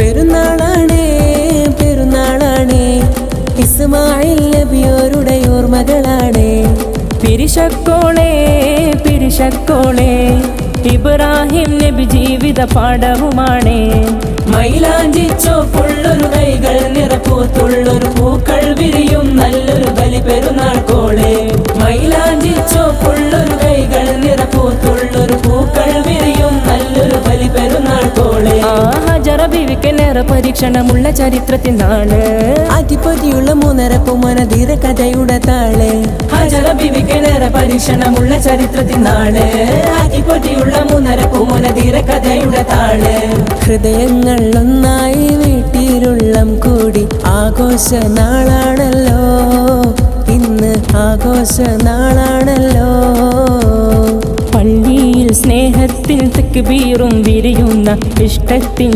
പെരുന്നാളാണേ പെരുന്നാളാണേ ഇസ്മായിൽ നബിയോരുടെ ഓർമ്മകളാണേ. പിരിശക്കോളേ പിരിശക്കോളേ ഇബ്രാഹിം നബി ജീവിത പാഠവുമാണേ. മൈലാഞ്ചിച്ചോ പുള്ളൊരു കൈകൾ നിറപ്പൂത്തുള്ളൊരു പൂക്കൾ വിരിയും നല്ലൊരു ബലി പെരുന്നാൾ കോളേ. മൈലാഞ്ചിച്ചോ പുള്ളൊരു കൈകൾ നിറപ്പൂത്തുള്ളൊരു പൂക്കൾ വിരിയും നല്ലൊരു ബലി പെരുന്നാൾ കോളേ. ഹജറ ബീവിക്ക് നേരെ പരീക്ഷണമുള്ള ചരിത്രത്തിൻ നാള്. അതിപതിയുള്ള മൂന്നരപ്പു മനധീര കഥയുടെ താള്. ഹജറ ബീവിക്ക് നേരെ പരീക്ഷണമുള്ള ചരിത്രത്തിൻ നാള്. അതിപതിയുള്ള മൂന്നരപ്പു മനധീര കഥയുടെ താള്. ഹൃദയങ്ങൾ ഒന്നായി വീട്ടിലുള്ളം കൂടി ആഘോഷ നാളാണല്ലോ ഇന്ന്, ആഘോഷ നാളാണല്ലോ. പള്ളിയിൽ സ്നേഹത്തിൽ തക്ബീറും വിരിയുന്ന ഇഷ്ടത്തിൻ